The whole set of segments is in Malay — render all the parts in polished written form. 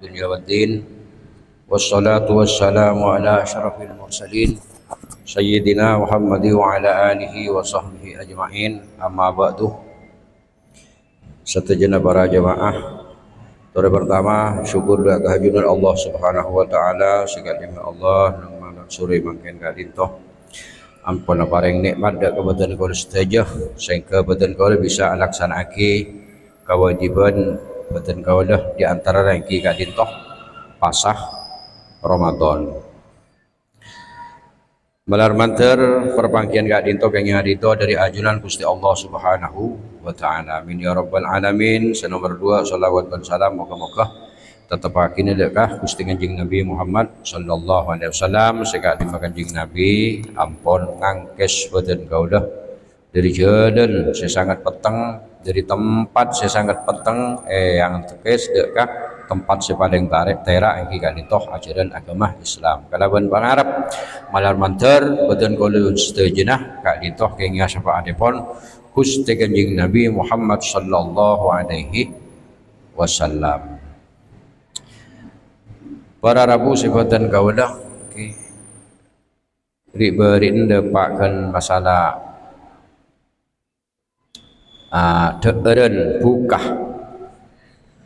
الدنيا والدين والصلاة والسلام على أشرف المرسلين سيدنا محمد وعلى آله وصحبه أجمعين أما بعد. Sejenak para jemaah, pada pertama syukur dan kehadiran Allah Subhanahu wa taala sekali Allah nang sore mangken kadintoh ampun paring nikmat dak kebetulan kau setuju sehingga kebetulan kau bisa laksanaake kewajiban kebetulan kau dah di antara rangki kadintoh pasah Ramadan. Malar manter perpangkian kadintoh kenging hadito dari ajunan Gusti Allah Subhanahu wa taala. Amin ya rabbal alamin. Senomor 2 salawat dan salam moga-moga tetap akini dekah Gusti Kanjeng Nabi Muhammad sallallahu alaihi wasallam sekali Kanjeng Nabi ampun ngangkes badan kaulah dari jalan sesangat peteng, dari tempat sesangat peteng yang tekes dekah tempat sepaling tarik terak yang kadintoh ajaran agama Islam. Kalaban pangarap malar manter badan kaula setujenah kadintoh kenging syafaatipun Gusti Kanjeng Nabi Muhammad sallallahu alaihi wasallam. Para Rabu sifatan kaulah riberin depakkan masalah deren bukah.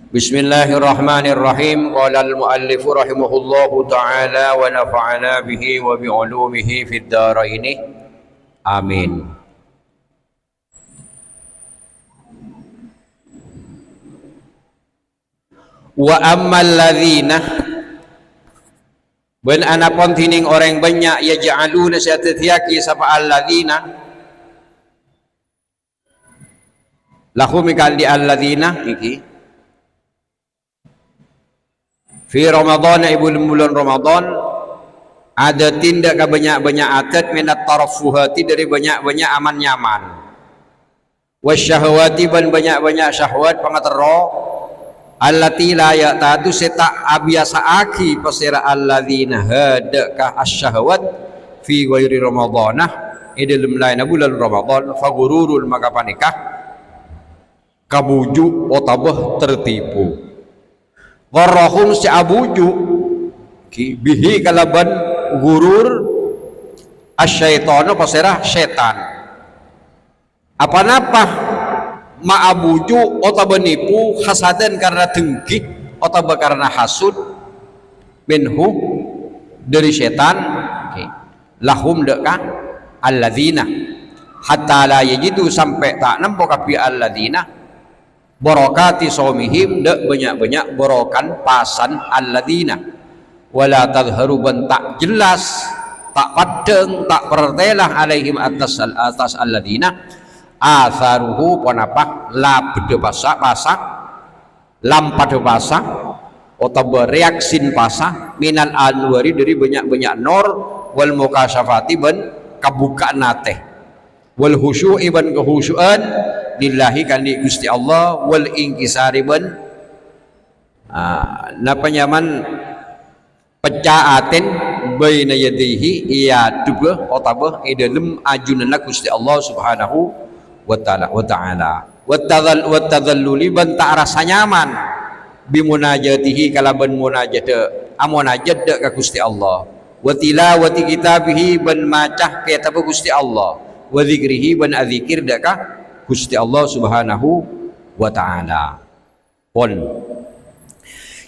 Bismillahirrahmanirrahim. Qala al-muallif rahimahullahu ta'ala wa nafa'ana bihi wa bi ulumihi fid dharain. Amin. Wa ammal ladzina ben anapun tining orang banyak yaj'aluna syatatiaki sapa alladzina lahum kalli alladzina iki fi Ramadan bulan Ramadan ada tindak banyak-banyak adat minat tarafuhati dari banyak-banyak aman nyaman wasyahwati ban banyak-banyak syahwat pangatero allati la ya'tadu seta abiasa aki pasira alladzina hadaka asyahwat fi ghairi Ramadanah idilum lain bulan Ramadan fagururul maka panikah kabuju otabah tertipu warahum si abuju bihi kalaban gurur asyaitonu pasirah setan apa napa ma'abuju otaba nipu hasadan karena dengki otaba karena hasud minhu dari setan lahum deka alladzina hatta la yajidu sampai tak nampak kapi alladzina barokati somihim dak banyak-banyak borokan pasan alladzina wala tadharu ban tak jelas tak padeng tak pertelah alaihim atas alladzina atharuhu panapa la bede pasak lam pada pasak atau bereaksin pasah minal anwari dari banyak-banyak nur wal mukasyafati ban kabukaan nate wal khusyu'i ban kehusyuan lillahi kandi Gusti Allah wal inkisari ban napa nyaman pecaatin baina yadihi iya duga otabah idalem ajunana Gusti Allah Subhanahu wa ta'ala wa tadalluli ban tak rasa nyaman bimunajatihi kalaban munajat amunajat ka Gusti Allah wa tilawati kitabihi ban macah kitab Gusti Allah wa dzikrihi ban adzikir ka Gusti Allah Subhanahu wa ta'ala. Pon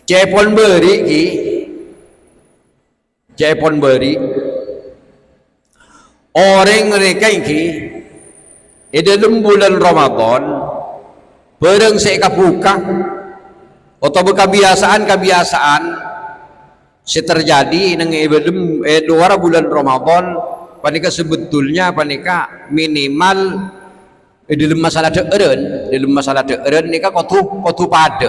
cepon beri ki cepon beri orang mereka iki dalam bulan Ramadan bareng saya kabuka atau kebiasaan terjadi nang dua bulan Ramadan panika sebetulnya panika minimal dalam masalah deeren nika kotu pada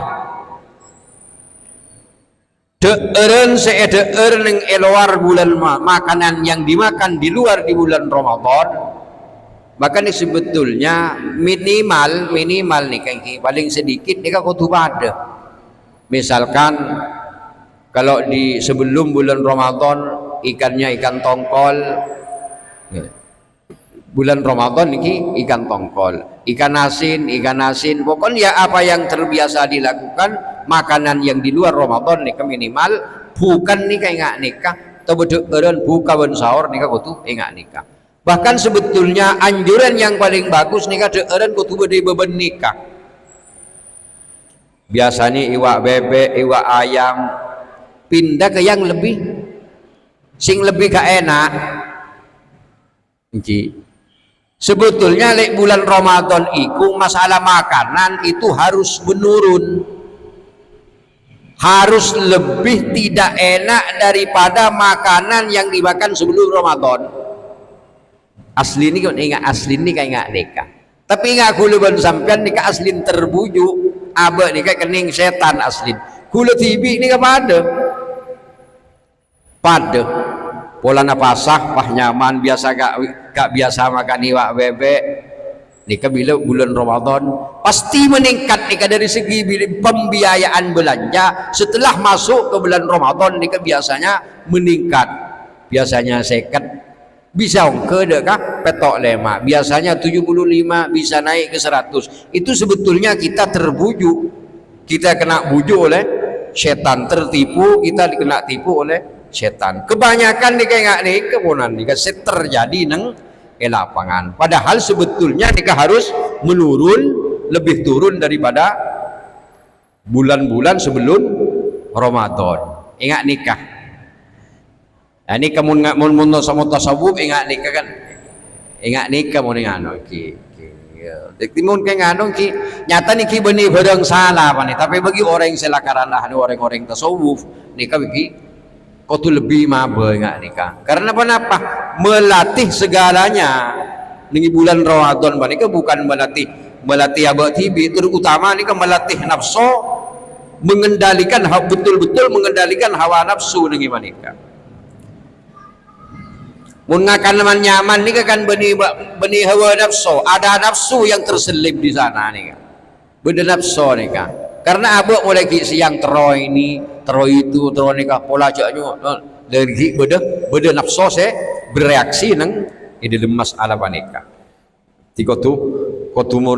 deeren seeder ning eluar bulan makanan yang dimakan di luar di bulan Ramadan maka ini sebetulnya minimal nih kayak paling sedikit nika kotu pada misalkan kalau di sebelum bulan Ramadan ikannya ikan tongkol Bulan Ramadan ini ikan tongkol, ikan asin, pokoknya apa yang terbiasa dilakukan, makanan yang di luar Ramadan nih minimal bukan nikah ingat nikah, atau bedeukeun buka ben sahur nikah kudu ingat nikah. Bahkan sebetulnya anjuran yang paling bagus nikah deueureun kudu bade beben nikah. Biasanya iwak bebek, iwak ayam, pindah ke yang lebih sing lebih gak enak. Sebetulnya lek bulan Ramadan itu masalah makanan itu harus menurun, harus lebih tidak enak daripada makanan yang dimakan sebelum Ramadan. Asli ini kan ingat asli ini kayak nikah, tapi ingat kulo ban sampean nikah asli terbujuk abe nikah kening setan asli kulo tibi nikah pada pola napasah pah nyaman biasa gak biasa makan iwak bebek nikah bila bulan Ramadan pasti meningkat nikah dari segi pembiayaan belanja. Setelah masuk ke bulan Ramadan nikah biasanya meningkat, biasanya seket bisa ongke dekah petok lema, biasanya 75 bisa naik ke 100. Itu sebetulnya kita terbujuk, kita kena bujuk oleh setan, tertipu, kita kena tipu oleh setan. Kebanyakan nikah nih kemudian nikah terjadi neng lapangan. Padahal sebetulnya nikah harus menurun, lebih turun daripada bulan-bulan sebelum Ramadan. Ingat nikah. Nah, ini kamu nggak mau sama tasawuf ingat nikah kan? Ingat nikah mau ngano ki. Timun kayak ngano ki. Nyata niki benih barang salah apa nih? Tapi bagi orang yang selakaran ahli orang-orang tasawuf nikah bagi kau tuh lebih mabe nggak nikah karena apa melatih segalanya nih bulan Ramadan nikah bukan melatih abad tibi, terutama nikah melatih nafsu, mengendalikan betul-betul mengendalikan hawa nafsu nih nikah mun ngakan nyaman nikah kan benih hawa nafsu, ada nafsu yang terselip di sana nih beda nafsu nikah karena abok mulai siang teroy ini teroy itu teroy nikah pola jaknya dari beda nafsu saya bereaksi neng ini lemas ala panika tiko tuh mau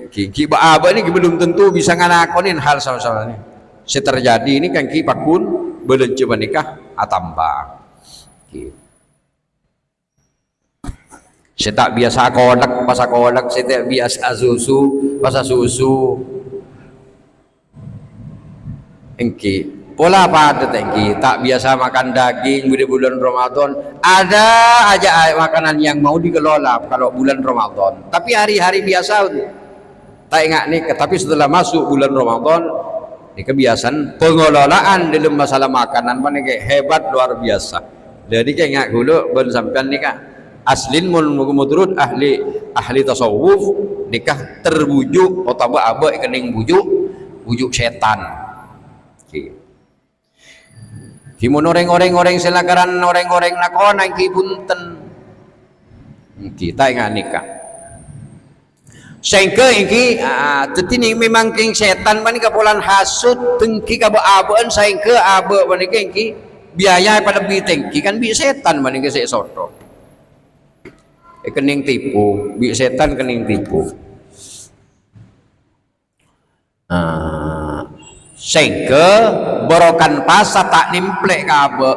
ki abok ini belum tentu bisa ngalakonin hal sama-sama ini terjadi ini kan ki pakun belum coba nikah atamba saya tak biasa kolak pas kolak, saya tak biasa susu pas susu engki pola pada tengki tak biasa makan daging di bulan Ramadan. Ada aja makanan yang mau dikelola kalau bulan Ramadan, tapi hari-hari biasa tak ingat nih. Tapi setelah masuk bulan Ramadan ini kebiasaan pengelolaan dalam masalah makanan mana kayak hebat luar biasa. Jadi kayak ingat dulu belum sampai nikah aslin menurut ahli tasawuf nikah terbujuk atau apa kening bujuk setan. Kimun orang-orang selakaran orang-orang nakona ki punten kita ingat nikah sehingga ini tetini memang king setan manika polan hasut tengki ka abaan sehingga aba manika iki biaya pada lebih tinggi kan bi setan manika sik soto kening tipu bi setan kening tipu sehingga borokan pasa tak nimplek kabe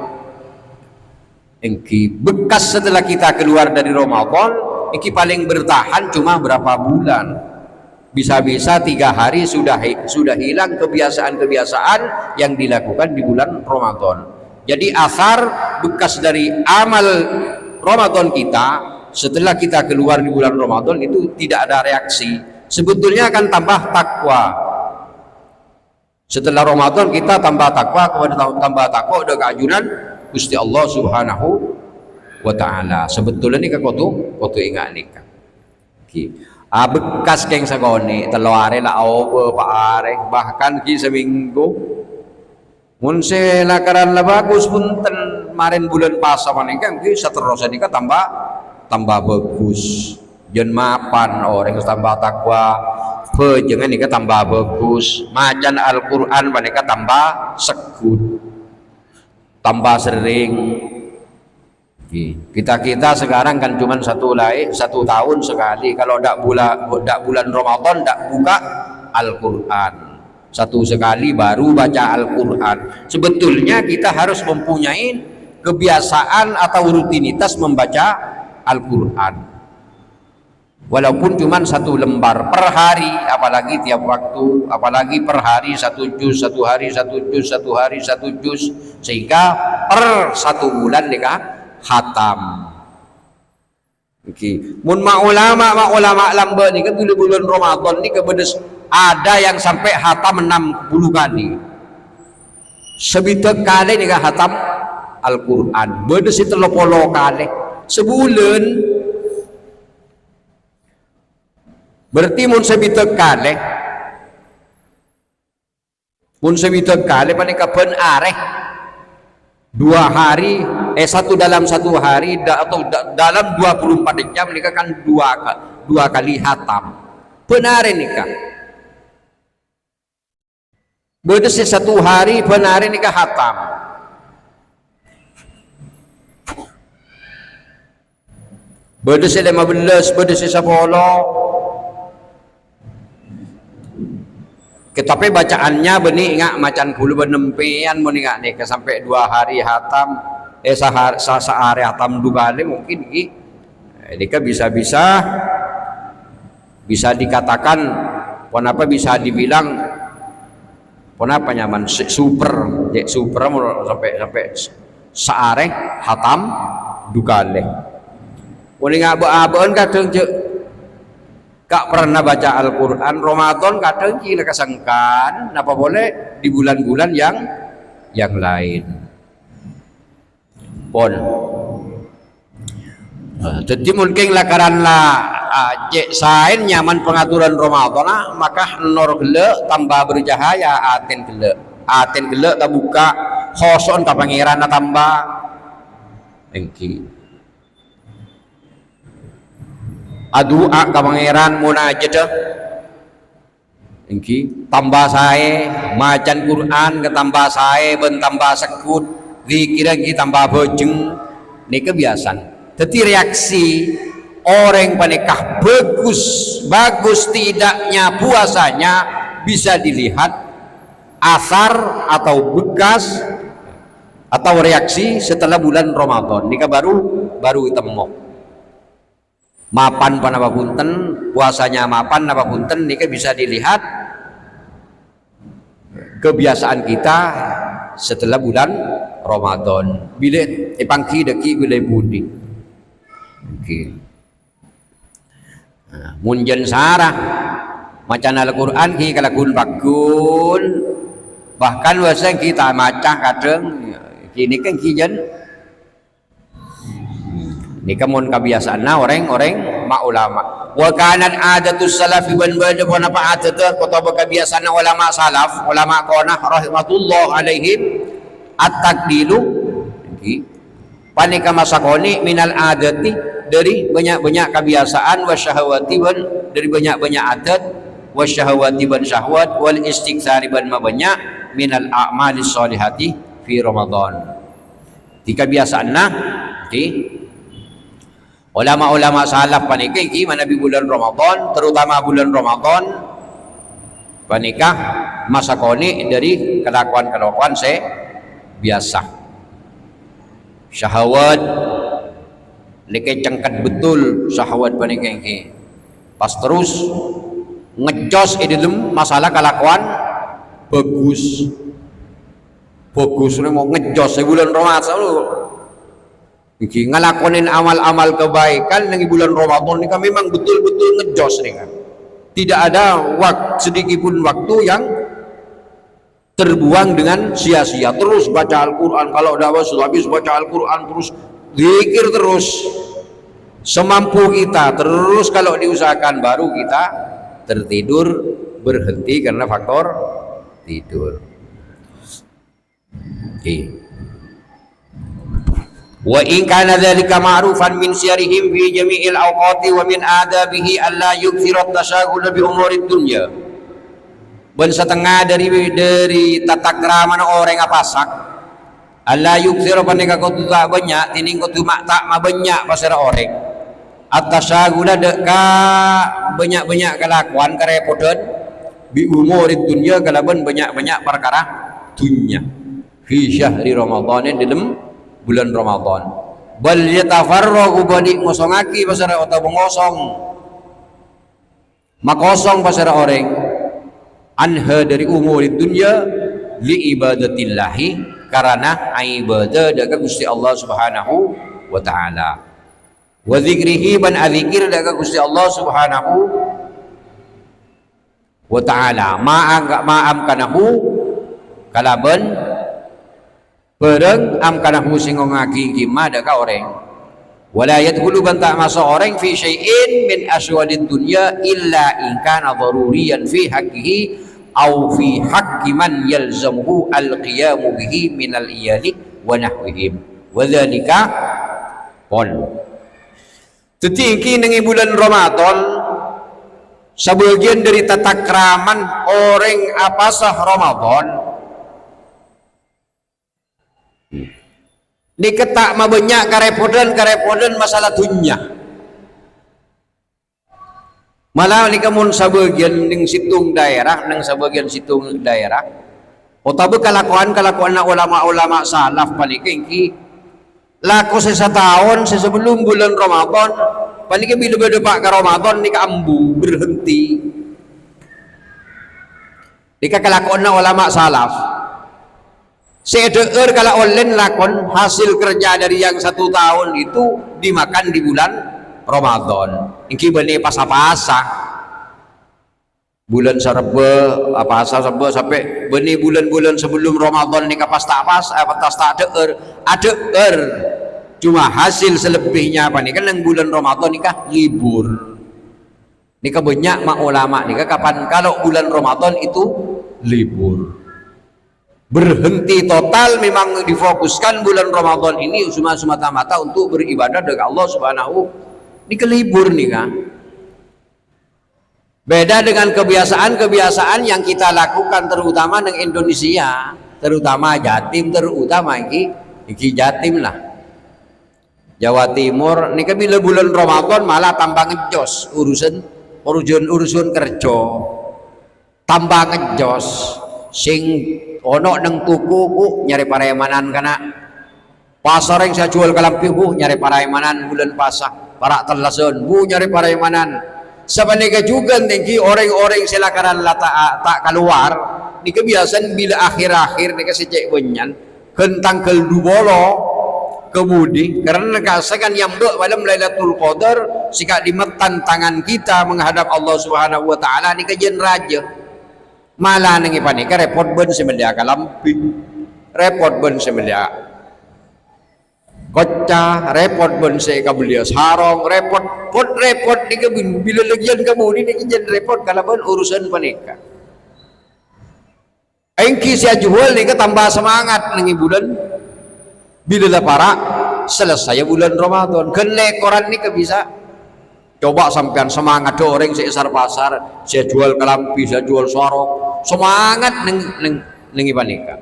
engki bekas setelah kita keluar dari Ramadan engki paling bertahan cuma berapa bulan, bisa-bisa 3 hari sudah hilang kebiasaan-kebiasaan yang dilakukan di bulan Ramadan. Jadi asar bekas dari amal Ramadan kita setelah kita keluar di bulan Ramadan itu tidak ada reaksi, sebetulnya akan tambah takwa. Setelah Ramadan kita tambah takwa, tambah takwa udah keajunan Gusti Allah Subhanahu wa taala. Sebetulnya ini kotu ingat nikah. Bekas keng sagoni telo are la opo pak are bahkan ki seminggu mun lakaran la bagus punten kemarin bulan puasa manikah ki seterusnya nikah tambah bagus. Jen mapan orang tambah takwa jangan nikah tambah bagus, macan Al-Quran mereka tambah sekut, tambah sering Kita sekarang kan cuma satu tahun sekali kalau dak bulan Ramadan dak buka Al-Quran, satu sekali baru baca Al-Quran. Sebetulnya kita harus mempunyai kebiasaan atau rutinitas membaca Al-Quran walaupun cuma satu lembar per hari, apalagi tiap waktu, apalagi per hari satu juz, satu hari satu juz, satu hari satu juz, sehingga per satu bulan nikah hatam. Mun ulama lambat ni kan bulan Ramadan ni kebedes ada yang sampai hatam 60 kali, sebita kali nikah hatam Al-Quran, bedes itu 30 kali sebulan. Berarti mun sebita kali panika pen areh 2 hari satu dalam 1 hari atau dalam 24 jam nikah kan dua kali hatam penare nikah bedes 1 hari penare nikah hatam. Bedes 15 bedes 10. Tapi bacaannya benih ingat macan puluh benempian mau ingat nih sampai 2 hari hatam sehari hatam 2 kali mungkin ini kan bisa dikatakan kenapa bisa dibilang kenapa nyaman super sampai sehari hatam 2 kali mau ingat abon kadang Kak pernah baca Al-Quran Ramadan kadang kita kesangkan apa boleh di bulan-bulan yang lain pun jadi mungkin lah karena cek sain nyaman pengaturan Ramadan maka nor gele tambah bercahaya aten gele tak buka khoson tak pangeran tambah engki adua ka pangeran munajat engki tambah sae macan Quran ke tambah sae ben tambah sekut zikir engki tambah bojeng ini kebiasaan. Jadi reaksi orang panikah bagus tidaknya puasanya bisa dilihat asar atau bekas atau reaksi setelah bulan Ramadan ini baru temu mapan panapa punten puasanya mapan napa punten nika bisa dilihat kebiasaan kita setelah bulan Ramadan bila pangki deki bila budi munjen sarah macan Al-Quran ki kalakun bakun bahkan wasang kita macah kadang kini kan kijen ini kamun kebiasaanna orang ulama wa kanat adatus salafi wan ba'da apa adat kota kebiasaan ulama salaf ulama qanah rahmatullah alaihim at-takdilu panika masakoni minal adati dari banyak-banyak kebiasaan wasyahawati dari banyak-banyak adat wasyahawati ban syahwat wal istiktsari ban banyak minal a'malis sholihati fi Ramadan di kebiasaanna ulama-ulama salaf panikah mana di bulan Ramadan terutama bulan Ramadan panikah masakoni dari kelakuan biasa syahwat leke cengkat betul syahwat panikah pas terus ngejos dalam masalah kelakuan bagus mau ngejos bulan Ramadan iki ngalakonin amal-amal kebaikan di bulan Ramadan ini kan memang betul-betul ngejos nih kan. Tidak ada sedikit pun waktu yang terbuang dengan sia-sia. Terus baca Al-Quran, kalau udah habis baca Al-Quran terus zikir terus semampu kita. Terus kalau diusahakan baru kita tertidur berhenti karena faktor tidur. Wa in kana dzalika ma'rufan min siyarihim fi jami'il awqati wa min adabihi alla yukthira at-tashaghul bi umurid dunya. Ben setengah dari tata krama orang apasak alla yukthir panika kau tu tak banyak tining kau tu mak tak ma banyak pasal orang atasagula deka banyak-banyak kelakuan karepodan bi umurid dunya kalaban banyak-banyak perkara dunya fi syahri ramadhan dalam bulan Ramadan bal yatafarraqu balik ngosongaki pasal atau mengosong makosong pasal orang anha dari umurid dunya li ibadatillahi karena ibadah dekat Gusti Allah Subhanahu wa taala wa dzikrihi ban adzikir dekat Gusti Allah Subhanahu wa taala ma'am kanahu kalaban pereng am kanahu sing ngaki kima dekat orang wala yadkhulu ban tak masuk orang fi syai'in min aswadid dunya illa in kana daruriyan fi haqqihi au fi haqqi man yalzamuhu al-qiyamu bihi minal iyali wa nahwihim wa dzalika pon tetingki nengi bulan Ramadan sebagian dari tata kraman orang apasah Ramadan diketak mabanyak karepodan masalah dunya malah ni kamun sabagian ning situng daerah nang sabagian situng daerah otabe kalakuan na ulama-ulama salaf paniking ki laku sesatahun sebelum bulan Ramadan paniking bila berdepak ke Ramadan ni ambu berhenti nika kalakuan na ulama salaf seeder kala online lakon hasil kerja dari yang 1 tahun itu dimakan di bulan Ramadan ingki bani pasa-pasa bulan serba apa serba sampai bani bulan-bulan sebelum Ramadan ni kapas tak pas atas tak ada cuma hasil selebihnya apa ni kan yang bulan Ramadan nikah libur nikah banyak mak ulama nikah kapan kalau bulan Ramadan itu libur berhenti total memang difokuskan bulan Ramadan ini semata-mata untuk beribadah dengan Allah Subhanahu ini kelibur nih kan beda dengan kebiasaan-kebiasaan yang kita lakukan terutama di Indonesia terutama Jatim terutama iki Jatim lah Jawa Timur ini bila bulan Ramadan malah tambah ngejos urusan kerja tambah ngejos sing ono nang tuku nyari paremanan kana pasar yang saya jual kalampi nyari paremanan bulan pasah para telasun nyari paremanan sebenarnya juga tinggi orang-orang silakan tak keluar ini kebiasaan bila akhir-akhir ini kasih benyan kentang keldubolo kemudi karena kasakan yang malam Lailatul Qadar sikap dimetan tangan kita menghadap Allah Subhanahu wa taala ni kajian raja malah nengi panika repot ben semelia kalampi repot ben semelia kocah repot bense kabelia sarong repot di kebun bila legian kamu ini jen repot kalau urusan panika engki sia jual ni tambah semangat nengi bulan bila dah para selesai bulan Ramadan kene koran ni bisa coba sampean semangat do orang seisar pasar saya jual kelampi saya jual sarong semangat nengi panika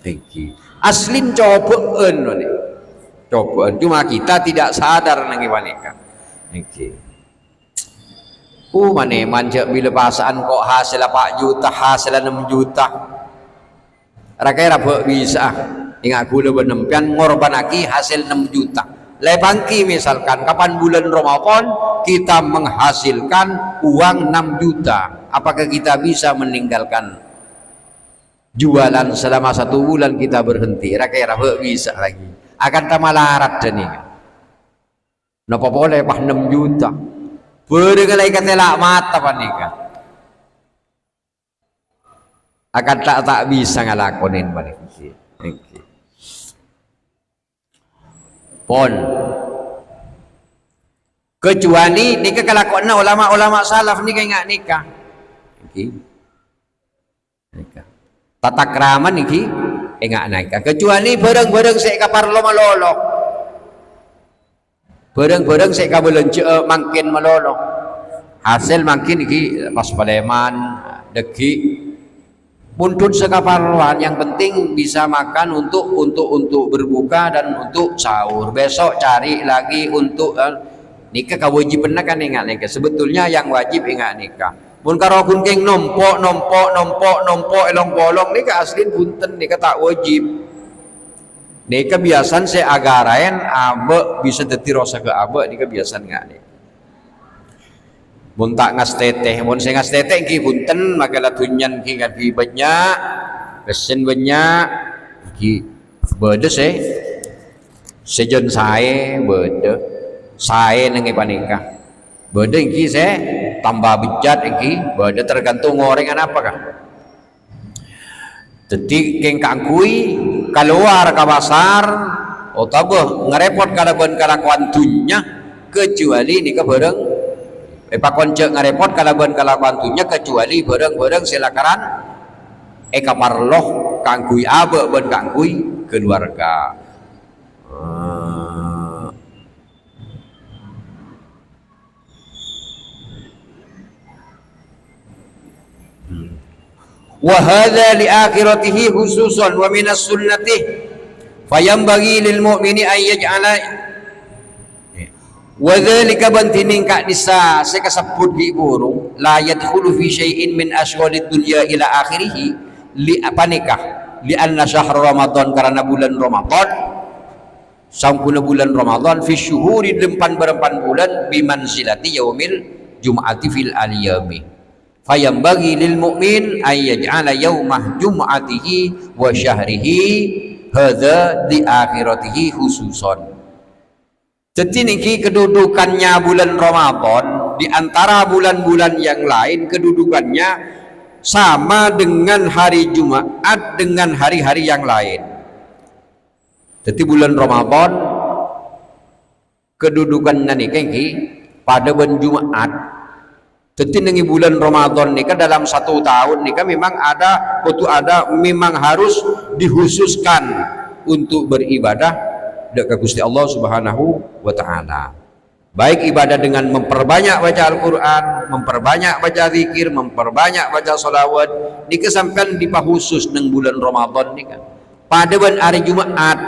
engki aslin cobaan cuma kita tidak sadar nangi wanita okay. Mana manja bila pasaan kok hasil 4 juta hasil 6 juta rakyat apa bisa ingat gula benempian ngorbanaki hasil 6 juta lebangki misalkan kapan bulan Ramadan kita menghasilkan uang 6 juta apakah kita bisa meninggalkan jualan selama 1 bulan kita berhenti rakyat bisa lagi akan tamalarat dan ini napa boleh pah 6 juta bergelai katelak mata panika akan tak bisa ngalakonin balik pon kecuali nikah kelakuan ulama-ulama salaf nikah ingat nikah nikah tata krama niki enggak naik kecuali barang-barang saya kaparlo malolo barang-barang saya kabelence makin malolo hasil makin niki pas paleman deki buntut sekaparluan, yang penting bisa makan untuk berbuka dan untuk sahur. Besok cari lagi untuk nikah. Kewajiban kan ingat nikah. Sebetulnya yang wajib ingat nikah. Mun karo kunking nompok elong bolong nikah aslin punten nikah tak wajib. Nikah biasan se agarain abe bisa deti rasa ke abe nikah biasan enggak nih. Mun tak ngas teteh, mun saya ngas teteh ki punten magalah tunyan ki ngadwi banyak, pesen banyak ki bede sejen sae bede sae nengi panikah bede ki se tambah bejat ki bede tergantung gorengan apa kah. Jadi keng kangkui keluar ke pasar otabeh ngerepot kalakuan tunnya kecuali nikah bareng pakon cek ngarepot kalakuan tunnya kecuali bareng silakaran kaparloh kangkui abe ben kangkui keluarga. Wa hadza li akhiratihi khususan wa minas sunnati fayambaghi lil mu'mini an yaj'ala wa dzalika bantining ka disa sekasebut di burung la yadkhulu fi syai'in min asghalid dunya ila akhirih li apanikah li anna syahr ramadan karena bulan ramadan sampuna bulan ramadan fi syuhuri dempan berempan bulan bimanzilati yaumil jum'ati fil aliyami fayambaghi lil mu'min ay yaj'ala yaumah jum'atihi wa syahrihi hadza di akhiratihi khususan. Jadi niki kedudukannya bulan Ramadan di antara bulan-bulan yang lain kedudukannya sama dengan hari Jumat dengan hari-hari yang lain. Jadi bulan Ramadan kedudukannya niki pada bulan Jumat. Jadi nengi bulan Ramadan nika dalam satu tahun nika memang ada memang harus dihususkan untuk beribadah dekat Gusti Allah Subhanahu wa taala. Baik ibadah dengan memperbanyak baca Al-Qur'an, memperbanyak baca zikir, memperbanyak baca sholawat, nika sampean dipahusus neng bulan Ramadan nika. Pada bulan hari Jumat,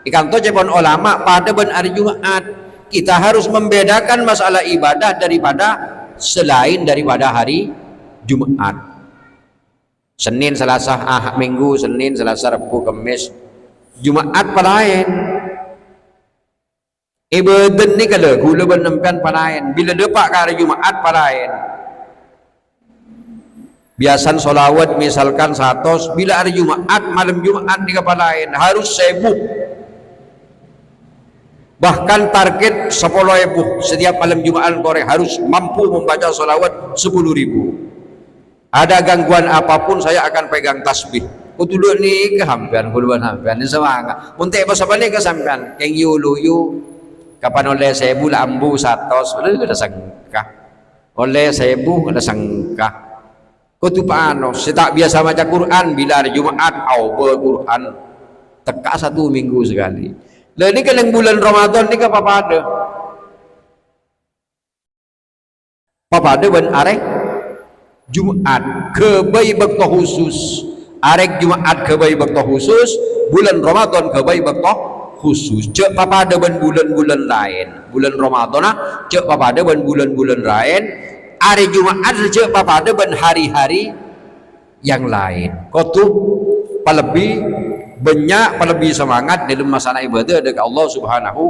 ikan to cepon ulama pada bulan hari Jumat kita harus membedakan masalah ibadah selain daripada hari Jumat. Senin, Selasa, Minggu, Senin, Selasa, Rabu, Kamis, Jumat palain. Ibadah ni kalau gula benempian palain. Bila depak ke hari Jumat palain. Biasan solawat misalkan 100, bila hari Jumat malam Jumat ni palain harus 1000. Bahkan target 10.000 setiap malam Jumat korek harus mampu membaca sholawat 10.000. Ada gangguan apapun saya akan pegang tasbih. Kutuluk ni kehampian kuluan hampian ni semangat. Muntek pasal balik ke sampean keng yuluyu kapan oleh 1000 lambu 100 ada sangka. Oleh 1000 ada sangka. Kutu paano setak biasa baca Quran bila hari Jumat au Quran teka 1 minggu sekali. Lah ini kan yang bulan Ramadan ni apa pada? Papada ban arek Jumat kebai bakto khusus. Arek Jumat kebai bakto khusus, bulan Ramadan kebai bakto khusus. Cek papada ban bulan-bulan lain. Bulan Ramadan cek papada ban bulan-bulan lain. Arek Jumat cek papada ban hari-hari yang lain. Kotu palebih banyak lebih semangat dalam masalah ibadah dekat Allah Subhanahu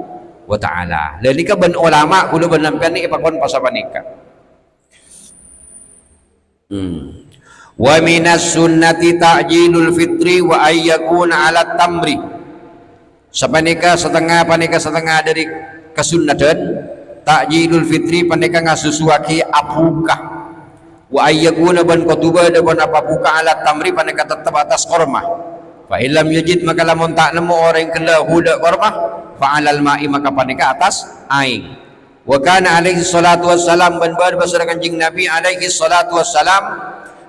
wa taala. Dan nikah ben ulama kudu benampian ni pakon pasal nikah. Wa minas sunnati ta'jilul fitri wa ayyakuna 'ala tamri. Sapanika setengah dari kesunnatan ta'jilul fitri panika ngasusuaki apukah. Wa ayyakuna ban kutuba ban apapuka 'ala tamri panika tetap atas kormah. Fa illam yajid maka lamun tak nemu orang kena hudak kormah fa alal ma'i maka panika atas air. Wa kana alaihi salatu wassalam ban pasar kanjing Nabi alaihi salatu wassalam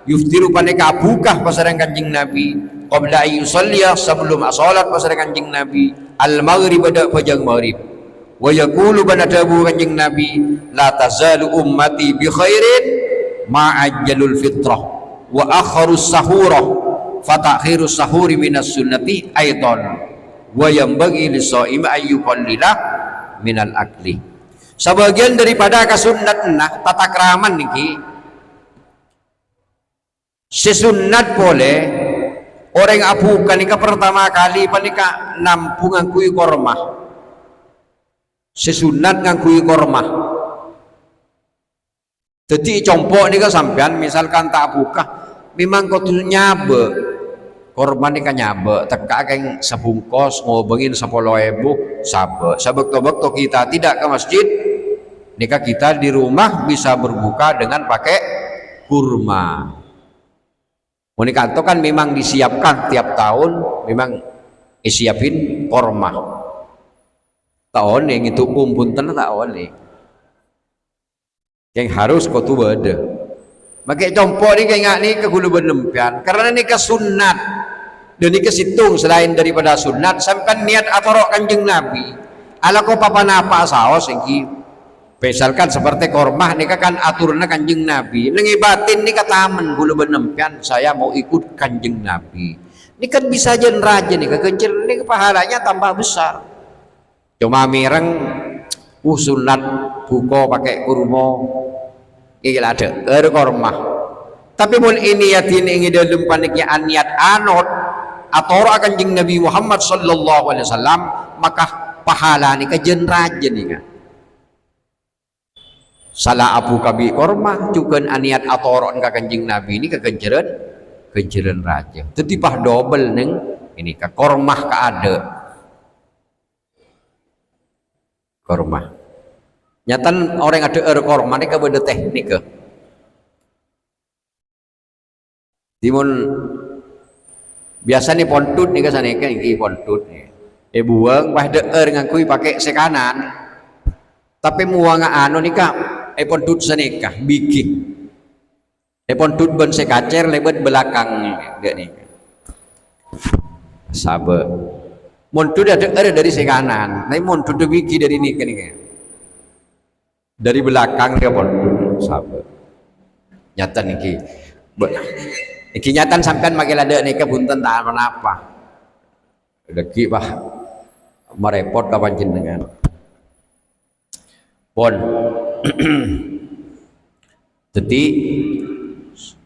yuftiru panika bukah pasar kanjing Nabi qabla ayyusalliya sebelum salat pasar kanjing Nabi al maghrib pada pajang maghrib. Wa yaqulu banadabu kanjing Nabi la tazalu ummati bi khairin ma ajjalul fitrah. wa akharus sahurah fatakhirus sahuri minas sunnati aidan wa yanbaghi lis-shaim ayyuqallila minal akli. Sebagian daripada kasunat tata kraman niki sesunat boleh orang apukan nika pertama kali panika nampung ngangkui kormah, sesunat ngangkui kormah. Jadi compok nika sampean misalkan tak buka memang kau tuh nyabe korban nika nyabe teka keng sebungkos ngobengin 10.000 sabek-sabek kita tidak ke masjid nika kita di rumah bisa berbuka dengan pakai kurma. Monika itu kan memang disiapkan tiap tahun memang disiapin korma tahun yang itu punten tahun nih yang harus kau tuh ada pakai compok nih kayak nih ke gulu benempian karena ini ke sunat dan ini ke situng selain daripada sunat sampai niat atorok kanjeng Nabi ala kau papan apa saos yang misalkan seperti kormah nih kan aturnya kanjeng Nabi nengibatin nih ke taman gulu benempian saya mau ikut kanjeng Nabi ini kan bisa jen raja nih kekencir nih pahalanya tambah besar cuma mireng sunat buko pakai kurma ilah ada kormah tapi pun ini yatin ingin dalam paniknya niat anot atau akan jeng Nabi Muhammad sallallahu alaihi wasallam maka pahala nih kejen raja nih kan salah abu kabi kormah juga niat atau orang kanjeng Nabi ini kekenceran raja tetipah double neng ini ke kormah ke ada kormah nyatan orang ada kormah ini kepada teknik ke timun biasa nih pontut nih kesana kan ini pontut nih buang wah deer ngakui pakai sekanan tapi muang anu nih kak pontut senikah bikin pontut ben sekacer lebat belakang gak nih sabar pontut ada dari sekanan tapi pontut bikin dari nih kan dari belakang dia pontut sabar nyata niki iki nyatan sampean makin ada nih kebunten tak apa deki bah merepot kapan jenengan pon jadi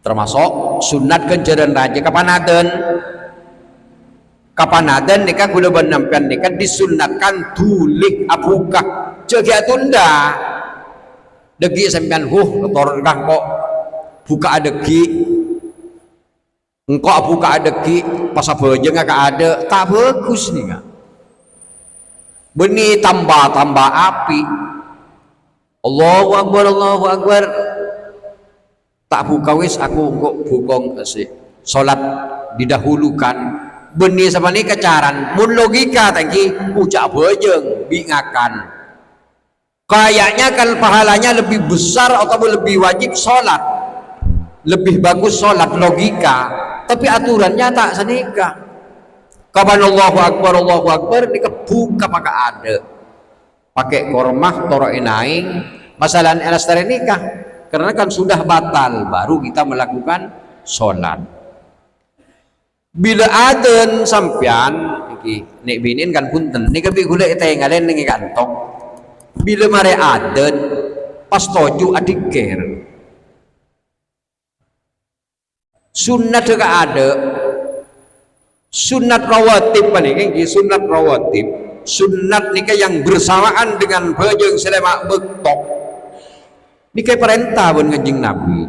termasuk sunat kenjaran raja kapan aden nikah gula benampian nikah disunatkan tulik abuka jaga tunda degi sampean kotor kah kok buka adegi engkau buka adegi pas aja nggak ada tak bagus nih kak benih tambah api Allahu Akbar tak buka wis aku kok bukong sih sholat didahulukan benih sama nih kecaran mun logika tadi ucap bejeng bingakan kayaknya kan pahalanya lebih besar atau lebih wajib sholat lebih bagus sholat logika tapi aturannya tak senikah kapan Allahu Akbar dikebuka maka ada pakai kormah toro enaing masalah elastari nikah karena kan sudah batal baru kita melakukan sholat bila aden sampean nek binin kan punten nek bi gula ite ngalen ning kantong bila mare aden pas toju adiker sunat juga ada sunat rawatib paling sunat rawatib sunat nikah yang bersamaan dengan bajeng selemak bektok nikah perintah pun ngajing Nabi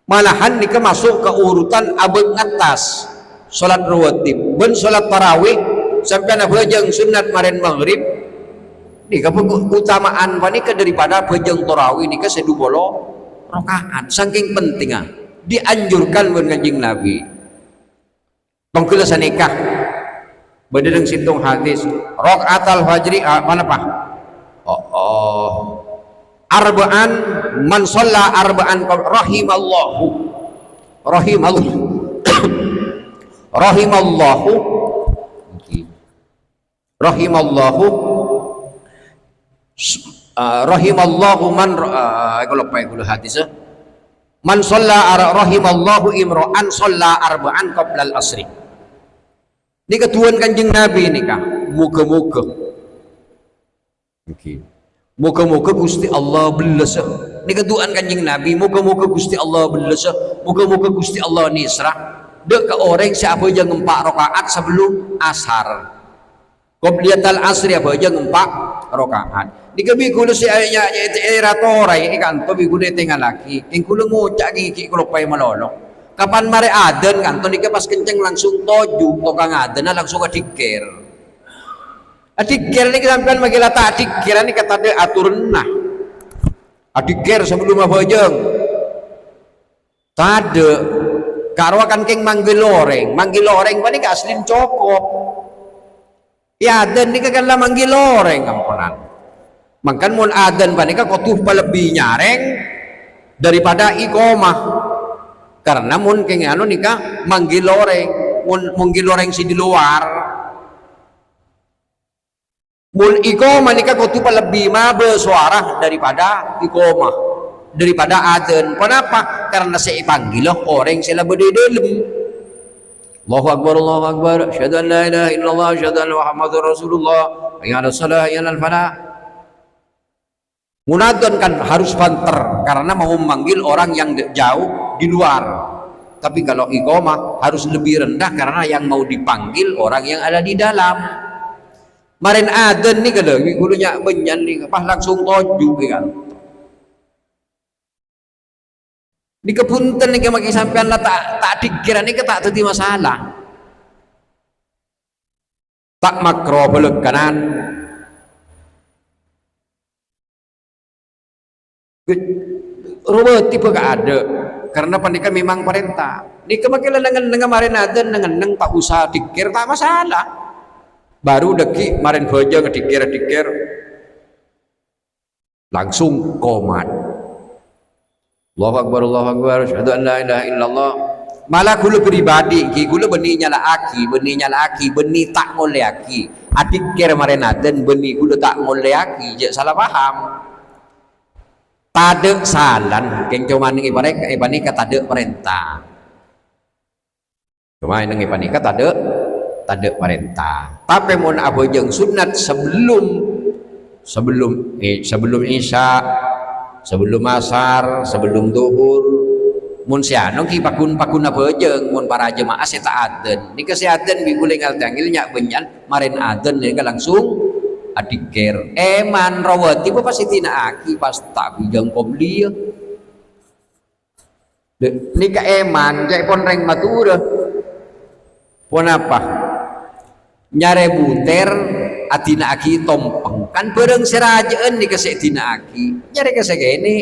malahan nikah masuk ke urutan abeng atas sholat rawatib ben sholat tarawih sampai na bajeng sunat maren maghrib nikah utamaan panika daripada bajeng tarawih nikah sedubolo rakaat saking pentingnya dianjurkan pun ngajing Nabi tongkila sanikah bedeng situng hadis rakaat fajri mana pak arba'an man shalla arba'an rahimallahu rahimallahu man aku lupa hadisnya Man shalla rahimallahu imra'an shalla arba'an qabla al-asri. Ini ketuan Kanjeng Nabi ini kah. Muga-muga. Okay. Muga-muga Gusti Allah belesah. Ini ketuan Kanjeng Nabi. Muga-muga Gusti Allah belesah. Muga-muga Gusti Allah nisrah. Dek ke orang siapa aja ngempak rakaat sebelum asar. Qobliyatal asri apa aja ngempak rakaat. Di kebi kulo si ayahnya era torai kan to bi kulo tinggal lagi. Ing kulo ngucak gigi kulo pay malolo. Kapan mare aden kan to nika pas kenceng langsung toju to kang aden langsung adikir. Adikir niki sampean magilata adikir ini kata de aturna. Adikir sebelum apa aja. Tade karo kan keng manggil loreng pani ka aslin cokop. Ya aden ni kagala manggil loreng kampunan. Makan mun aden pani ka kotuh lebih nyareng daripada iqomah. Karena mun keng anu nikah manggil loreng, manggil loreng si di luar. Mun iqomah nikah kotuh lebih mah bersuara daripada iqomah, daripada aden. Kenapa? Karena saya panggil orang sila berde dalam. Allahu Akbar, Allahu Akbar, asyhadu an la ilaha illallah, asyhadu anna Muhammadar Rasulullah, hayya 'alas shalah, hayya 'alal falah. Munadzan kan harus banter karena mau memanggil orang yang jauh di luar. Tapi kalau iqomah harus lebih rendah karena yang mau dipanggil orang yang ada di dalam. Marin aden nih kalau gulunya benyan nih pas langsung toju kan. Di kepunten nih maki sampean lah tak dikira nih tak tadi masalah. Tak makro belok kanan. Ruwet tipe gak ada karena pandika memang perintah. Nika makilah dengan marin aden dengan tak usah dikir tak masalah. Baru deki marin boja ngedikir langsung komat. Allahu Akbar, Allahu Akbar, asyhadu an la ilaha illallah. Malah gulu pribadi ki gulu benih nyala aki benih tak ngole aki adikir marin aden benih gulu tak ngole aki je salah paham. Tade salan keng cuman ibani kata tade perintah. Cuma nang ibani kata tade perintah. Tapi mun abojeng sunat sebelum isya, sebelum asar, sebelum duhur. Mun siano ki pakun abojeng mun para jemaah saya tak aden. Nika si aden bi boleh ngaltangil nyak benyan marin aden nika langsung adikir eman rawati pasti tina aki pas tak bijang qobliya nika eman jai pon reng matura pon apa nyare buter atina aki tompeng kan bareng serajaan nika setina aki nyare kesegene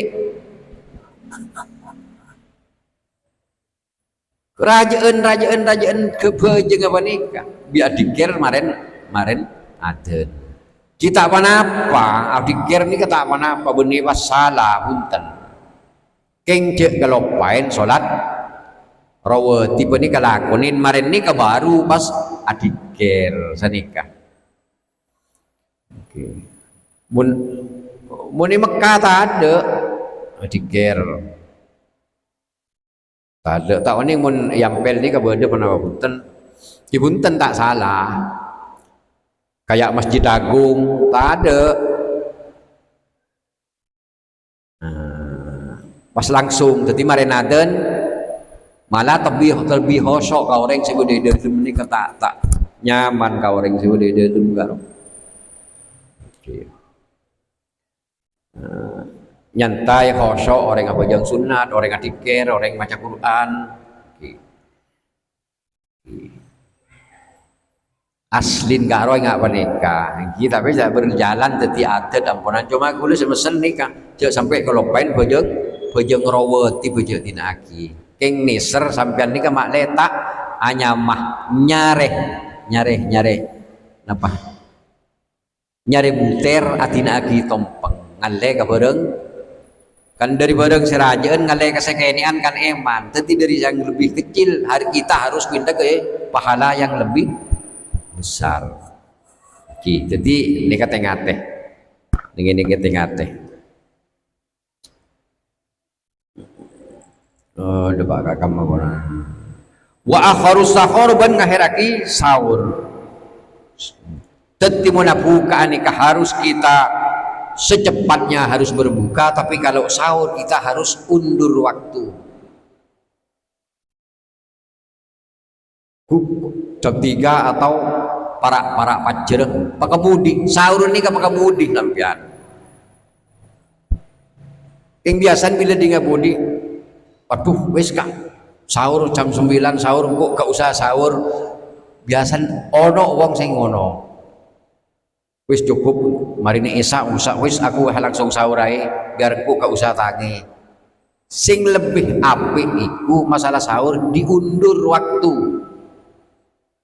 rajaan kebejeng apa nikah bi adikir marin aden. Kita apa adikir ni kata apa benih pas salah punten keng cek gelopain sholat rawati benih kelakonin marin ni baru pas adikir sanikah. Okay. Mun Mekah tak ada adikir tak ada tak ni mun yampel ni kabada pernah punten di punten tak salah. Kayak Masjid Agung tak ada pas langsung jadi marinaden malah lebih hosok kau orang sih boleh dalam ini kata tak nyaman kau orang sih boleh dalam enggak nyantai hosok orang apa yang sunat orang adikir orang baca Quran aslin gak roy nggak menikah kita bisa berjalan teti adat ampunan cuma kulo semesen nikah cek sampai kalau pain bojeng rawati bojeng tina aki keng niser sampean nikah mak letak anyamah nyare napa nyare buter atina aki tompeng ngale ka bareng kan dari bareng serajaan ngale kesekenian kan eman teti dari yang lebih kecil hari kita harus pindah ke pahala yang lebih besar. Ki, jadi ini tengah teh, ini tengah teh. Oh, debak kakam mana? Wa akharu sahur ban ngahiraki sahur. Tetimuna buka nikah harus kita secepatnya harus berbuka, tapi kalau sahur kita harus undur waktu. Jam 3 atau para pajer pakemudi sahur ini ke pakemudi sampean. Yang biasa bila di ngabudi, waduh wis kak sahur jam 9 sahur kok gak usah sahur. Biasa ono wong sing ngono. Wis cukup marine Isa usah wis aku langsung sahur ae biar aku gak usah tangi. Sing lebih apik iku masalah sahur diundur waktu.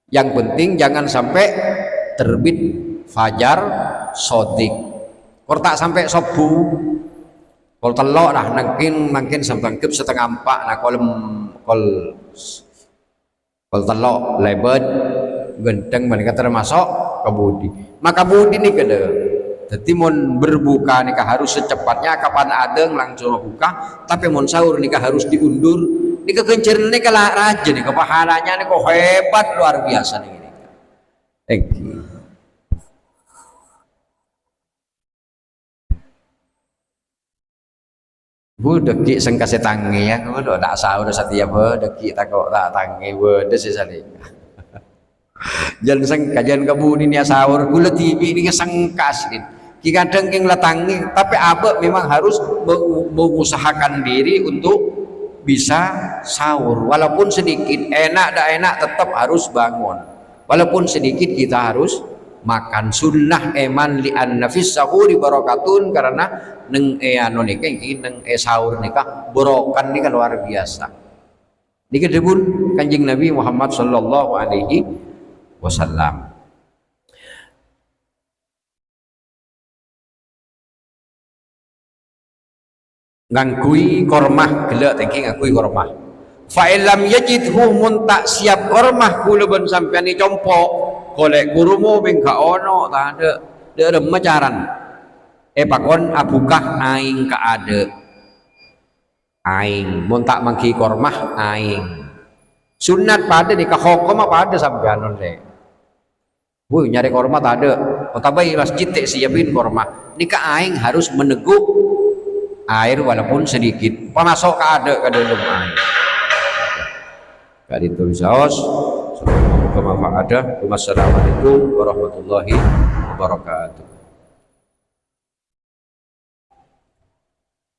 Yang penting jangan sampai terbit fajar sodik. Kalau tak sampai subuh, kalau telok nah mungkin sampai setengah 4. Nah kalau telok lebet genteng mereka termasuk kebudi. Maka budi nih kada. Jadi mon berbuka nikah harus secepatnya kapan adeng langsung buka. Tapi mon sahur nikah harus diundur. Ini kekenceran ini kalah rajin nih kepahalanya nih kok hebat luar biasa nih ini. Thank you. Bu deki sing kasih tangi ya, kau udah tak sahur setiap deki tak kok tak tangi, bu des sih. Jangan seng kajian kebun ini sahur gula TV ini sengkas ini. Ki kadang king latangi, tapi abah memang harus mengusahakan diri untuk bisa sahur walaupun sedikit enak dak enak tetap harus bangun walaupun sedikit kita harus makan sunnah eman li an nafis sahuri barakatun karena neng anu nika neng sahur nika borokan nika luar biasa nika dibun Kanjeng Nabi Muhammad sallallahu alaihi wasallam. Ngangkui kormah gelak tengking ngangkui kormah fa illam yajidhu mun tak siap kormah kula ben sampean ni compok golek gurumu bing ka ono ta ada de macaran pakon abukah aing ka ade aing mun tak mangki kormah aing sunat pada di kahokom apa ada sampean le bu nyari kormah tak ada otabai masjid tak siapin kormah nikah aing harus meneguk air walaupun sedikit pemasok ke dalam air gak ditulis saus semoga bermanfaat. Wassalamualaikum warahmatullahi wabarakatuh.